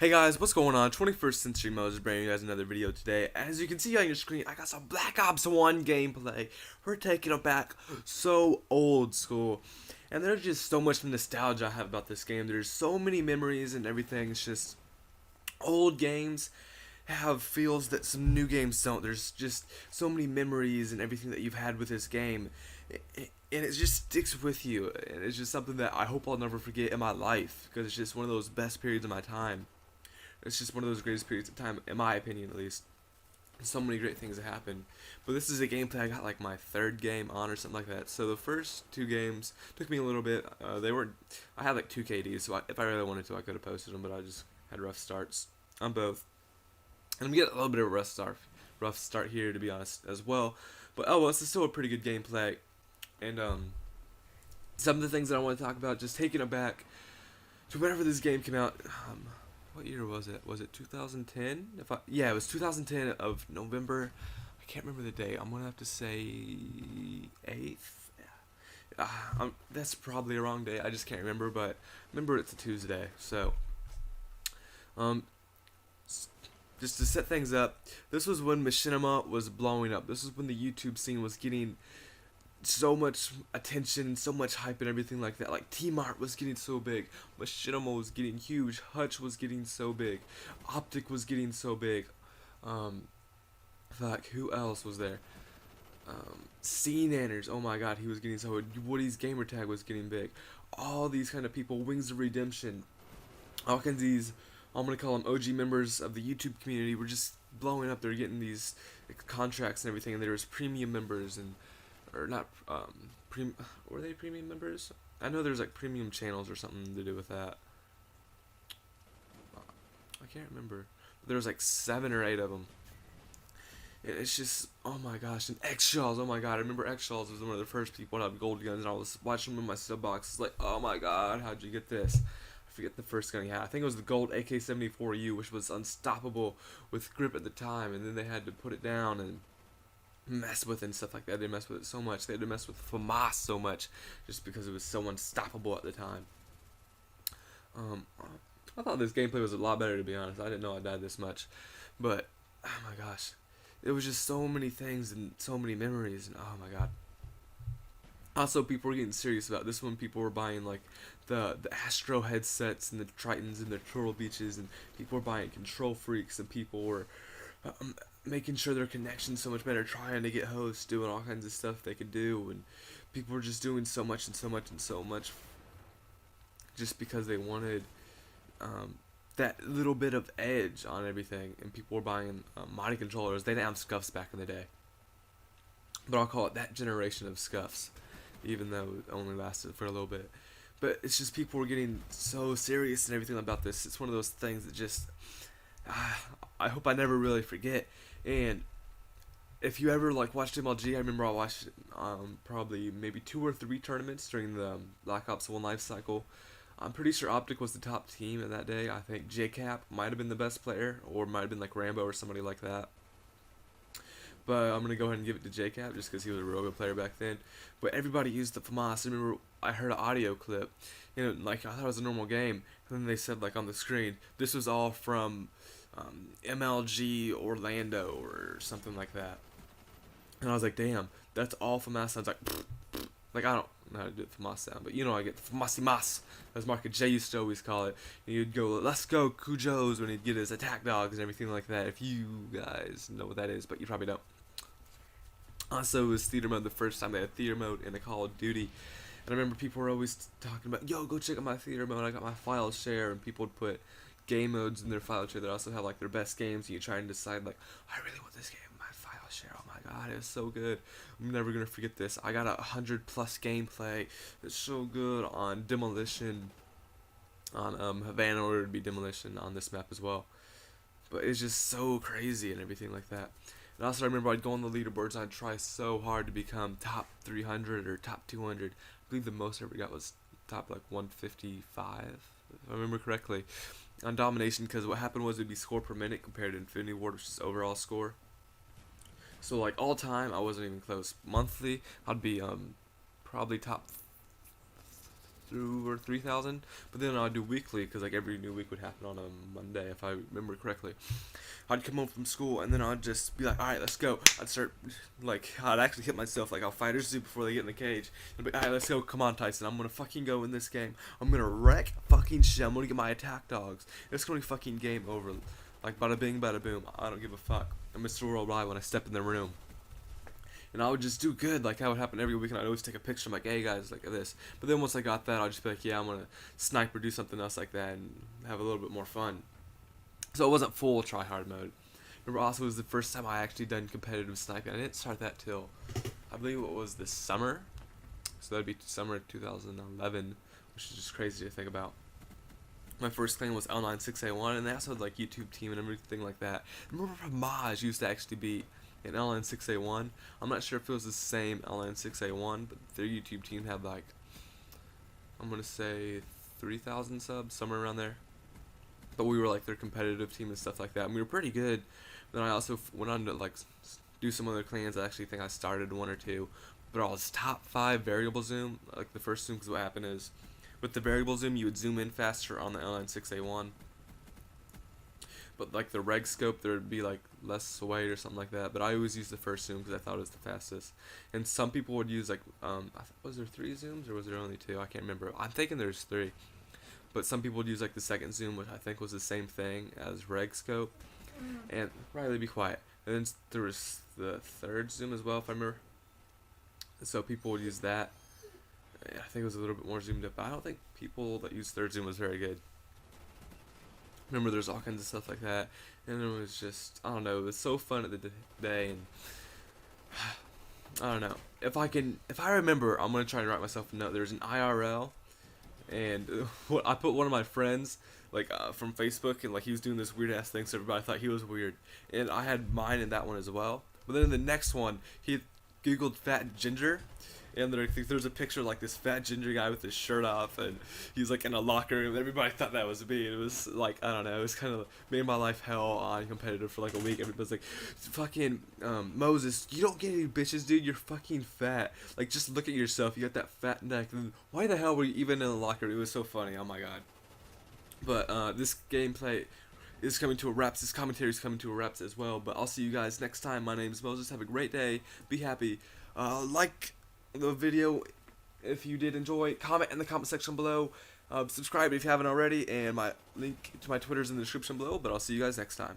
Hey guys, what's going on? 21st Century Moses bringing you guys another video today. As you can see on your screen, I got some Black Ops 1 gameplay. We're taking it back so old school. And there's just so much nostalgia I have about this game. There's so many memories and everything. It's just old games have feels that some new games don't. There's just so many memories and everything that you've had with this game. And it just sticks with you. And it's just something that I hope I'll never forget in my life. Because it's just one of those best periods of my time. It's just one of those greatest periods of time, in my opinion at least. So many great things have happened. But this is a gameplay I got like my third game on or something like that. So the first two games took me a little bit. They weren't. I had like 2 KDs, so if I really wanted to, I could have posted them, but I just had rough starts on both. And I'm getting a little bit of a rough start here to be honest as well. But oh well, it's still a pretty good gameplay. And some of the things that I want to talk about, just taking it back to whenever this game came out. What year was it? Was it 2010? Yeah, it was 2010 of November. I can't remember the date. I'm gonna have to say 8th. That's probably a wrong date. I just can't remember, but remember it's a Tuesday. So, um, just to set things up, this was when Machinima was blowing up. This was when the YouTube scene was getting so much attention, so much hype and everything like that. Like T-Mart was getting so big, Machinima was getting huge, Hutch was getting so big, Optic was getting so big. Fuck, who else was there? C-Nanners, oh my god, he was getting so big. Woody's Gamertag was getting big. All these kind of people, Wings of Redemption, all kinds of these, I'm gonna call them OG members of the YouTube community, were just blowing up. They're getting these contracts and everything, and there was premium members and or not were they premium members? I know there's like premium channels or something to do with that. I can't remember. But there was like 7 or 8 of them. And it's just, oh my gosh, and X-Shells, oh my god, I remember X-Shells was one of the first people to have gold guns, and I was watching them in my sub box. It's like, oh my god, how'd you get this? I forget the first gun he had. I think it was the gold AK-74U, which was unstoppable with grip at the time, and then they had to put it down and mess with it and stuff like that. They messed with it so much. They had to mess with FAMAS so much just because it was so unstoppable at the time. I thought this gameplay was a lot better, to be honest. I didn't know I died this much, but oh my gosh, it was just so many things and so many memories, and oh my god. Also, people were getting serious about this one. People were buying like the Astro headsets and the Tritons and the Turtle Beaches, and people were buying Control Freaks, and people were making sure their connection's so much better, trying to get hosts, doing all kinds of stuff they could do, and people were just doing so much and so much and so much just because they wanted that little bit of edge on everything, and people were buying modding controllers. They didn't have scuffs back in the day, but I'll call it that generation of scuffs, even though it only lasted for a little bit. But it's just people were getting so serious and everything about this. It's one of those things that just I hope I never really forget. And if you ever like watched MLG, I remember I watched probably maybe 2 or 3 tournaments during the Black Ops 1 life cycle. I'm pretty sure Optic was the top team in that day. I think JCap might have been the best player, or might have been like Rambo or somebody like that. But I'm gonna go ahead and give it to JCap just because he was a real good player back then. But everybody used the FAMAS. I remember I heard an audio clip, like I thought it was a normal game, and then they said like on the screen, this was all from MLG Orlando or something like that. And I was like, damn, that's all FAMAS sounds like I don't know how to do the FAMAS sound, but I get the FAMAS, as Market J used to always call it. And you'd go, let's go Cujo's, when he'd get his attack dogs and everything like that, if you guys know what that is, but you probably don't. Also, it was theater mode the first time they had theater mode in the Call of Duty. And I remember people were always talking about, yo, go check out my theater mode, I got my file share, and people would put game modes in their file share that also have like their best games, and you try and decide like, I really want this game in my file share. Oh my god, it was so good. I'm never gonna forget this. I got 100+ gameplay. It's so good on Demolition, on Havana Order to be Demolition on this map as well. But it's just so crazy and everything like that. And also I remember I'd go on the leaderboards and I'd try so hard to become top 300 or top 200. I believe the most I ever got was top like 155, if I remember correctly, on domination, because what happened was it'd be score per minute compared to Infinity Ward, which is overall score. So like all time, I wasn't even close. Monthly, I'd be probably top through or 3,000. But then I'd do weekly because like every new week would happen on a Monday if I remember correctly. I'd come home from school and then I'd just be like, all right, let's go. I'd start like I'd actually hit myself like how fighters do before they get in the cage. I'd be, all right, let's go. Come on, Tyson. I'm gonna fucking go in this game. I'm gonna wreck fucking shit. I'm gonna get my attack dogs. It's gonna be fucking game over. Like bada bing, bada boom. I don't give a fuck. I'm Mr. Worldwide when I step in the room. And I would just do good, like that would happen every week, and I'd always take a picture. I'm like, hey guys, like this. But then once I got that, I'd just be like, yeah, I'm gonna snipe or do something else like that and have a little bit more fun. So it wasn't full try hard mode. Remember, also it was the first time I actually done competitive sniping. I didn't start that till I believe it was this summer. So that'd be summer 2011, which is just crazy to think about. My first clan was L96A1, and they also had like YouTube team and everything like that. I remember Maj used to actually be in L96A1. I'm not sure if it was the same L96A1, but their YouTube team had like, I'm gonna say 3,000 subs, somewhere around there. But we were like their competitive team and stuff like that, and we were pretty good. Then I also went on to like do some other clans. I actually think I started one or two, but I was top 5 variable zoom, like the first zoom, because what happened is with the variable zoom you would zoom in faster on the L96A1. But like the reg scope, there would be like less weight or something like that. But I always used the first zoom because I thought it was the fastest. And some people would use like, was there 3 zooms or was there only 2? I can't remember. I'm thinking there's 3. But some people would use like the second zoom, which I think was the same thing as reg scope. And Riley, be quiet. And then there was the third zoom as well, if I remember. So people would use that. I think it was a little bit more zoomed up. But I don't think people that use third zoom was very good. Remember, there's all kinds of stuff like that, and it was just, I don't know, it was so fun at the day, and I don't know, if I remember, I'm gonna try and write myself a note. There's an IRL, and I put one of my friends, like, from Facebook, and like he was doing this weird ass thing, so everybody thought he was weird, and I had mine in that one as well. But then in the next one, he googled fat ginger. And there's a picture of like this fat ginger guy with his shirt off, and he's like in a locker room. Everybody thought that was me. It was like, I don't know, it was kind of made my life hell on competitive for like a week. Everybody's like, fucking Moses, you don't get any bitches, dude. You're fucking fat. Like, just look at yourself. You got that fat neck. And why the hell were you even in the locker room? It was so funny. Oh my god. But this gameplay is coming to a wrap. This commentary is coming to a wrap as well. But I'll see you guys next time. My name is Moses. Have a great day. Be happy. Like the video if you did enjoy, comment in the comment section below, subscribe if you haven't already, and my link to my Twitter is in the description below. But I'll see you guys next time.